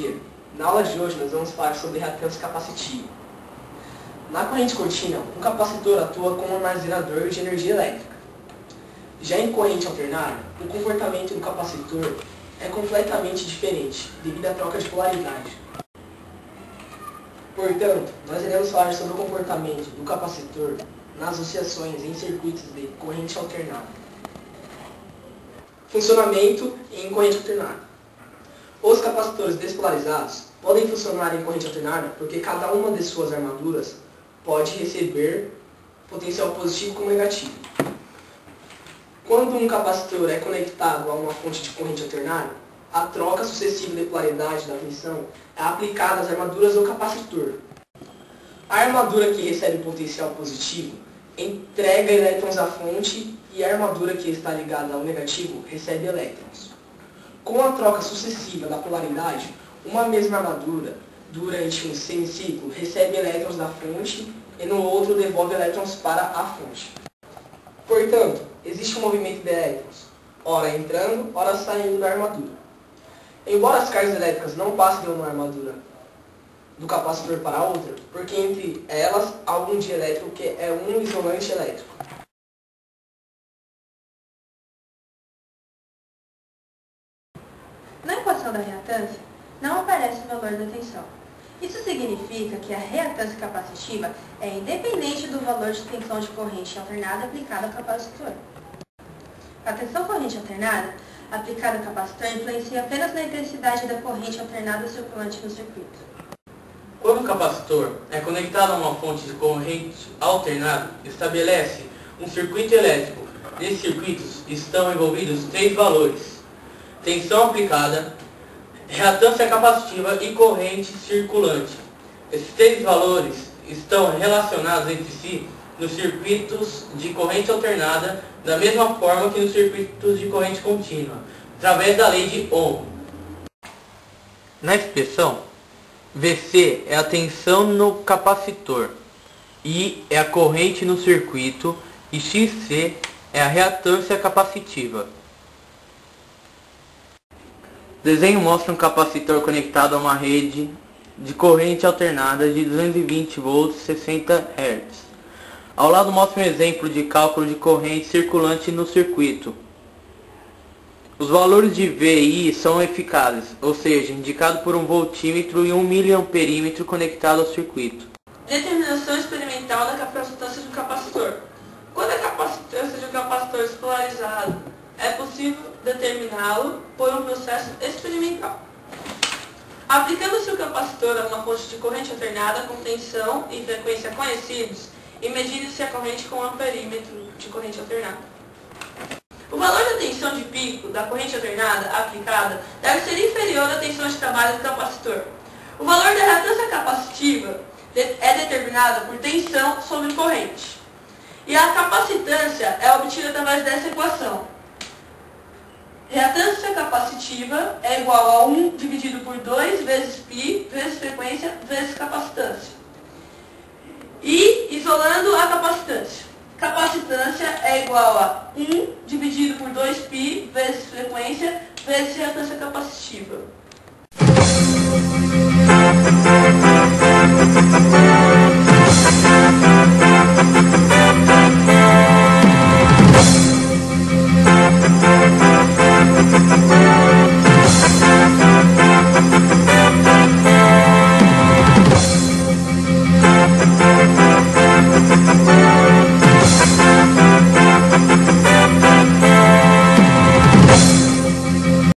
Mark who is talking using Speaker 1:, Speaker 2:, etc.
Speaker 1: dia. Na aula de hoje nós vamos falar sobre reatância capacitiva. Na corrente contínua, um capacitor atua como um armazenador de energia elétrica. Já em corrente alternada, o comportamento do capacitor é completamente diferente, devido à troca de polaridade. Portanto, nós iremos falar sobre o comportamento do capacitor nas oscilações em circuitos de corrente alternada. Funcionamento em corrente alternada. Os capacitores despolarizados podem funcionar em corrente alternada porque cada uma de suas armaduras pode receber potencial positivo como negativo. Quando um capacitor é conectado a uma fonte de corrente alternada, a troca sucessiva de polaridade da tensão é aplicada às armaduras do capacitor. A armadura que recebe potencial positivo entrega elétrons à fonte e a armadura que está ligada ao negativo recebe elétrons. Com a troca sucessiva da polaridade, uma mesma armadura, durante um semiciclo, recebe elétrons da fonte e no outro devolve elétrons para a fonte. Portanto, existe um movimento de elétrons, ora entrando, ora saindo da armadura. Embora as cargas elétricas não passem de uma armadura do capacitor para outra, porque entre elas há um dielétrico que é um isolante elétrico.
Speaker 2: Na equação da reatância, não aparece o valor da tensão. Isso significa que a reatância capacitiva é independente do valor de tensão de corrente alternada aplicada ao capacitor. A tensão corrente alternada aplicada ao capacitor influencia apenas na intensidade da corrente alternada circulante no circuito.
Speaker 3: Quando o capacitor é conectado a uma fonte de corrente alternada, estabelece um circuito elétrico. Nesses circuitos estão envolvidos três valores: tensão aplicada, reatância capacitiva e corrente circulante. Esses três valores estão relacionados entre si nos circuitos de corrente alternada da mesma forma que nos circuitos de corrente contínua, através da lei de Ohm. Na expressão, Vc é a tensão no capacitor, I é a corrente no circuito e Xc é a reatância capacitiva. O desenho mostra um capacitor conectado a uma rede de corrente alternada de 220 volts 60 Hz. Ao lado mostra um exemplo de cálculo de corrente circulante no circuito. Os valores de V e I são eficazes, ou seja, indicado por um voltímetro e um miliamperímetro conectado ao circuito.
Speaker 4: Determinação experimental da capacitância de um capacitor. Quando a capacitância de um capacitor é polarizado, é possível determiná-lo por um processo experimental. Aplicando-se o capacitor a uma fonte de corrente alternada com tensão e frequência conhecidos e medindo-se a corrente com um amperímetro de corrente alternada. O valor da tensão de pico da corrente alternada aplicada deve ser inferior à tensão de trabalho do capacitor. O valor da reatância capacitiva é determinado por tensão sobre corrente. E a capacitância é obtida através dessa equação. Reatância capacitiva é igual a 1 dividido por 2 vezes π vezes frequência vezes capacitância. E isolando a capacitância. Capacitância é igual a 1 dividido por 2π vezes frequência vezes reatância capacitiva.